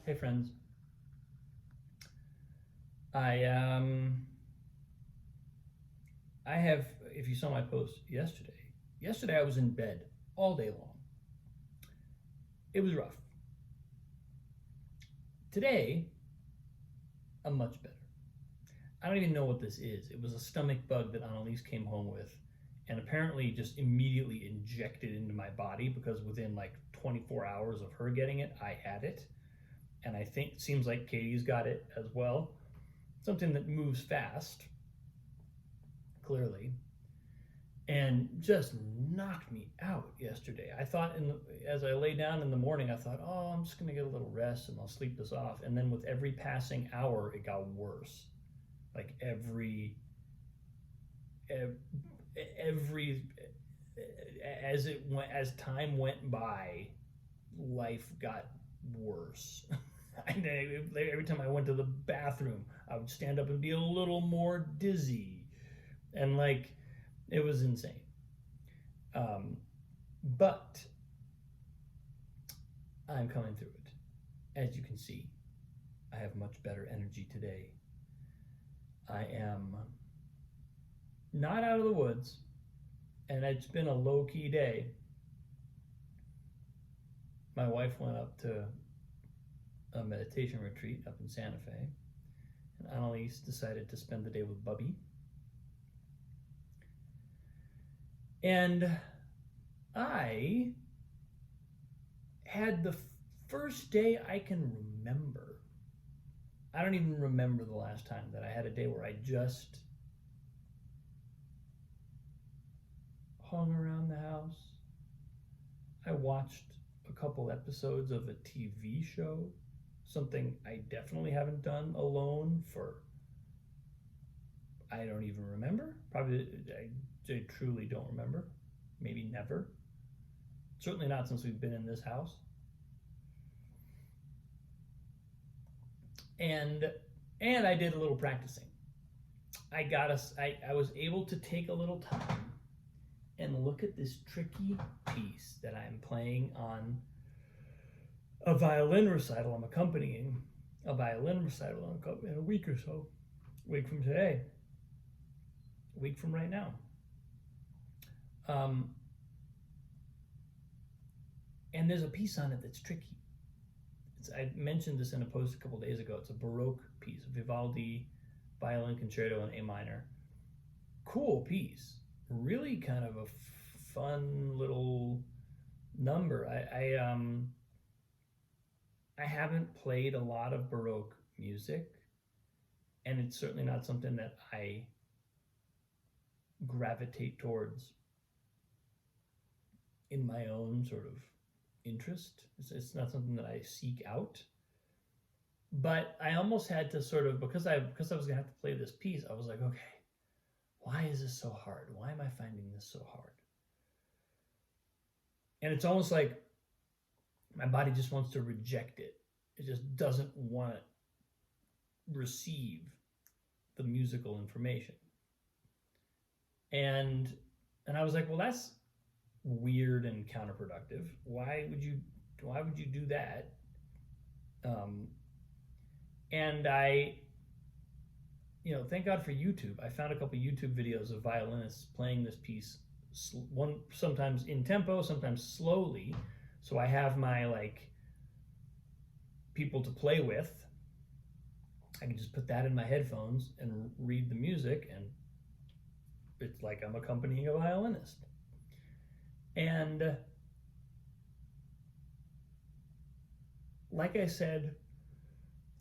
Hey friends, I um I have if you saw my post yesterday I was in bed all day long. It was rough. Today I'm much better. I don't even know what this is. It was a stomach bug that Annalise came home with and apparently just immediately injected into my body because within like 24 hours of her getting it, I had it. And I think it seems like Katie's got it as well. Something that moves fast, clearly, and just knocked me out yesterday. I thought as I lay down in the morning, I thought, oh, I'm just going to get a little rest and I'll sleep this off. And then with every passing hour, it got worse. Like every as time went by, life got worse. Every time I went to the bathroom, I would stand up and be a little more dizzy, and like it was insane. Um, but I'm coming through it. As you can see, I have much better energy today. I am not out of the woods, and it's been a low key day. My wife went up to a meditation retreat up in Santa Fe, and Annalise decided to spend the day with Bubby. And I had the first day I can remember. I don't even remember the last time that I had a day where I just hung around the house. I watched a couple episodes of a TV show, something I definitely haven't done alone for, I don't even remember. Probably, I truly don't remember. Maybe never. Certainly not since we've been in this house. And I did a little practicing. I was able to take a little time and look at this tricky piece that I'm playing on a violin recital. I'm accompanying a violin recital in a week or so, a week from today, a week from right now. Um, and there's a piece on it that's tricky. I mentioned this in a post a couple days ago. It's a Baroque piece, Vivaldi violin concerto in A minor. Cool piece, really kind of a fun little number. I haven't played a lot of Baroque music, and it's certainly not something that I gravitate towards in my own sort of interest. It's not something that I seek out. But I almost had to sort of, because I was gonna have to play this piece, I was like, okay, why is this so hard? Why am I finding this so hard? And it's almost like my body just wants to reject it. It just doesn't want to receive the musical information. And I was like, well, that's weird and counterproductive. Why would you do that? And thank God for YouTube. I found a couple YouTube videos of violinists playing this piece, one sometimes in tempo, sometimes slowly. So I have my like people to play with. I can just put that in my headphones and read the music, and it's like I'm accompanying a violinist. And like I said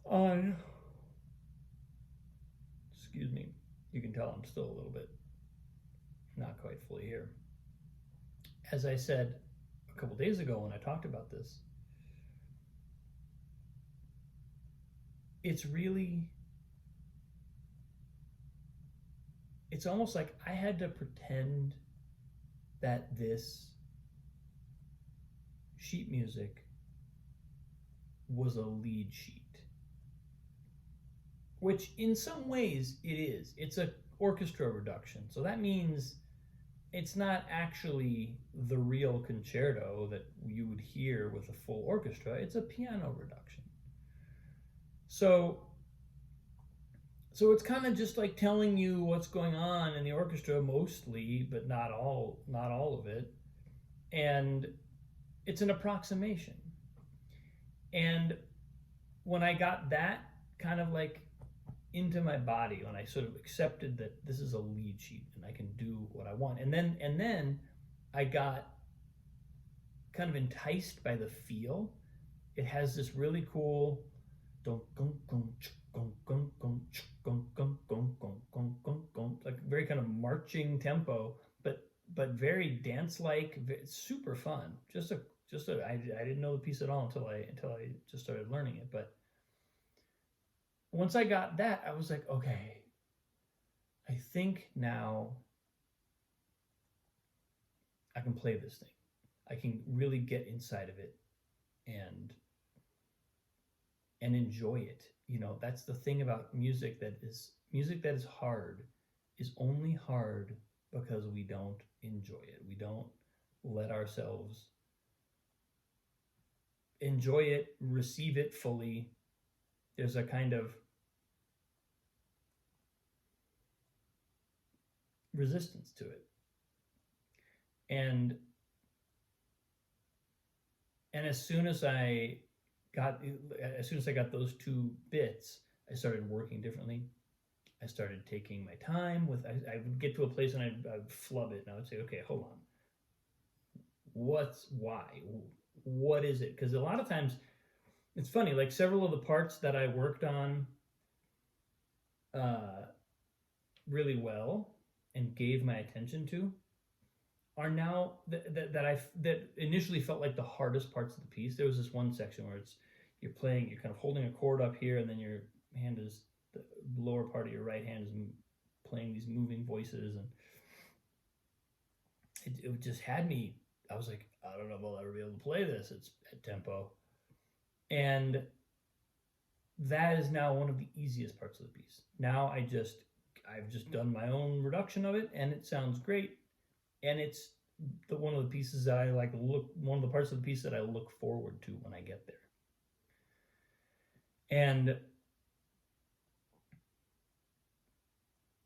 on, excuse me, you can tell I'm still a little bit not quite fully here. As I said a couple days ago when I talked about this, it's almost like I had to pretend that this sheet music was a lead sheet, which in some ways it is. It's an orchestra reduction, so that means it's not actually the real concerto that you would hear with a full orchestra. It's a piano reduction. So so it's kind of just like telling you what's going on in the orchestra mostly, but not all of it. And it's an approximation. And when I got that kind of like into my body, when I sort of accepted that this is a lead sheet and I can do what I want, and then I got kind of enticed by the feel. It has this really cool like very kind of marching tempo, but very dance like. It's super fun. I didn't know the piece at all until I just started learning it. But once I got that, I was like, okay, I think now I can play this thing. I can really get inside of it and enjoy it. That's the thing about music that is hard is only hard because we don't enjoy it. We don't let ourselves enjoy it, receive it fully. There's a kind of resistance to it. And as soon as I got those two bits, I started working differently. I started taking my time I would get to a place and I'd flub it and I would say, okay, hold on. What is it? Because a lot of times it's funny, like several of the parts that I worked on really well and gave my attention to are now that initially felt like the hardest parts of the piece. There was this one section where you're kind of holding a chord up here, and then your hand is the lower part of your right hand is playing these moving voices, and it just had me. I was like, I don't know if I'll ever be able to play this. It's at tempo, and that is now one of the easiest parts of the piece. Now I've just done my own reduction of it, and it sounds great. And it's one of the pieces that one of the parts of the piece that I look forward to when I get there. And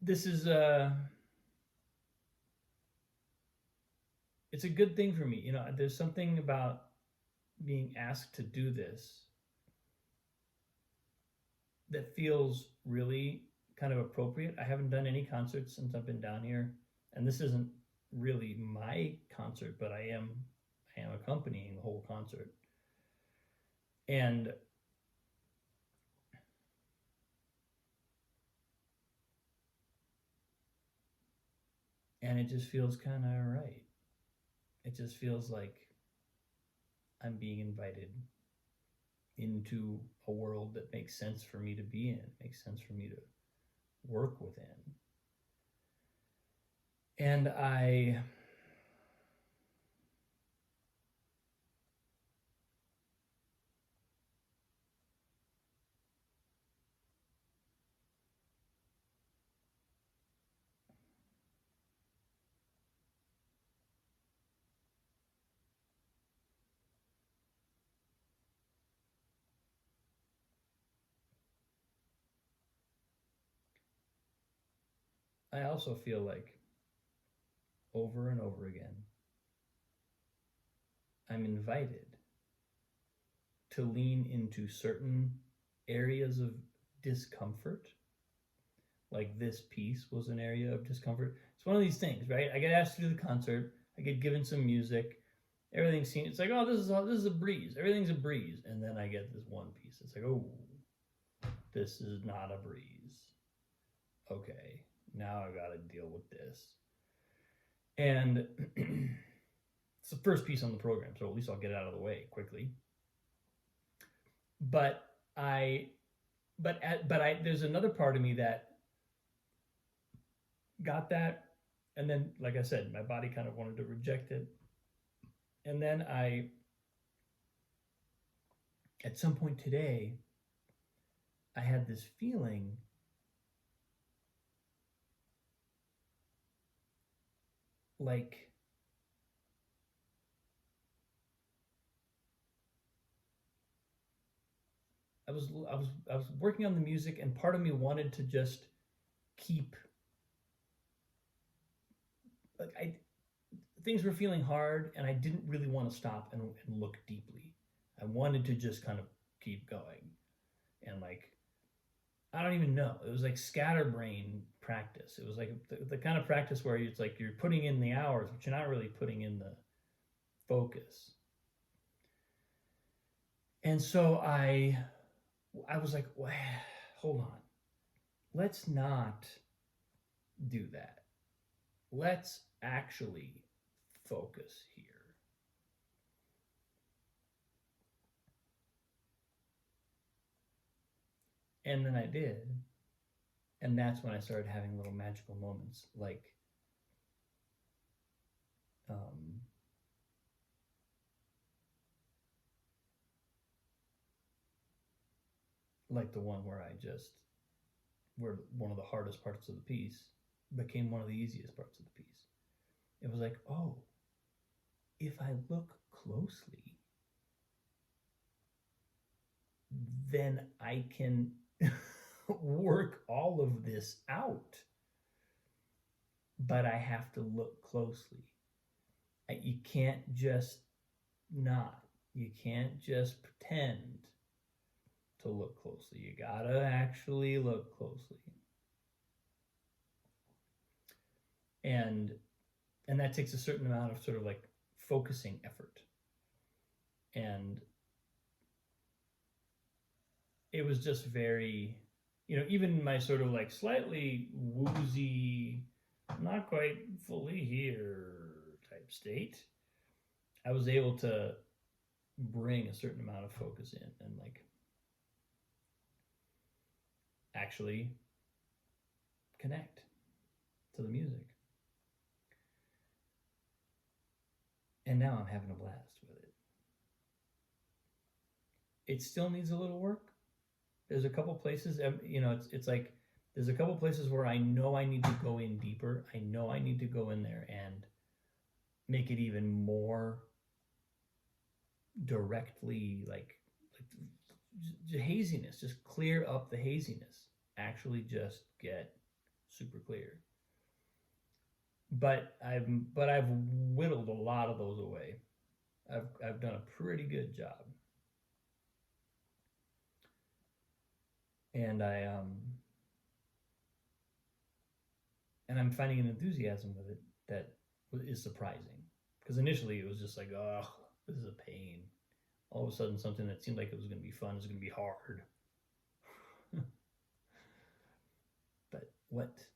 this is it's a good thing for me. There's something about being asked to do this that feels really kind of appropriate. I haven't done any concerts since I've been down here, and this isn't really my concert, but I am accompanying the whole concert. And it just feels kind of right. It just feels like I'm being invited into a world that makes sense for me to be in, makes sense for me to work within. And I also feel like over and over again, I'm invited to lean into certain areas of discomfort. Like this piece was an area of discomfort. It's one of these things, right? I get asked to do the concert, I get given some music, everything seems, it's like, oh, this is a breeze. Everything's a breeze. And then I get this one piece. It's like, oh, this is not a breeze. Okay, now I got to deal with this. And it's the first piece on the program, so at least I'll get it out of the way quickly. But there's another part of me that got that, and then, like I said, my body kind of wanted to reject it. And then at some point today, I had this feeling like I was working on the music, and part of me wanted to just keep, like, I things were feeling hard, and I didn't really want to stop and look deeply. I wanted to just kind of keep going, and like, I don't even know. It was like scatterbrain practice. It was like the kind of practice where it's like you're putting in the hours, but you're not really putting in the focus. And so I was like, well, hold on. Let's not do that. Let's actually focus here. And then I did. And that's when I started having little magical moments um, like the one where one of the hardest parts of the piece became one of the easiest parts of the piece. It was like, oh, if I look closely, then I can work all of this out. But I have to look closely. You can't just not. You can't just pretend to look closely. You gotta actually look closely. And that takes a certain amount of sort of like focusing effort. And it was just very, even my sort of like slightly woozy, not quite fully here type state, I was able to bring a certain amount of focus in and like actually connect to the music. And now I'm having a blast with it. It still needs a little work. There's a couple places, it's like there's a couple places where I know I need to go in deeper. I know I need to go in there and make it even more directly, like haziness, just clear up the haziness. Actually, just get super clear. But I've whittled a lot of those away. I've done a pretty good job, and I'm finding an enthusiasm with it that is surprising. Because initially it was just like, oh, this is a pain. All of a sudden, something that seemed like it was going to be fun is going to be hard. But what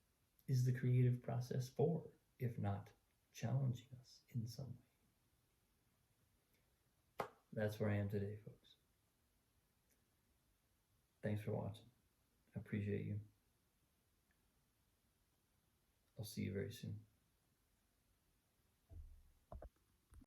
is the creative process for, if not challenging us in some way? That's where I am today, folks. Thanks for watching. I appreciate you. I'll see you very soon.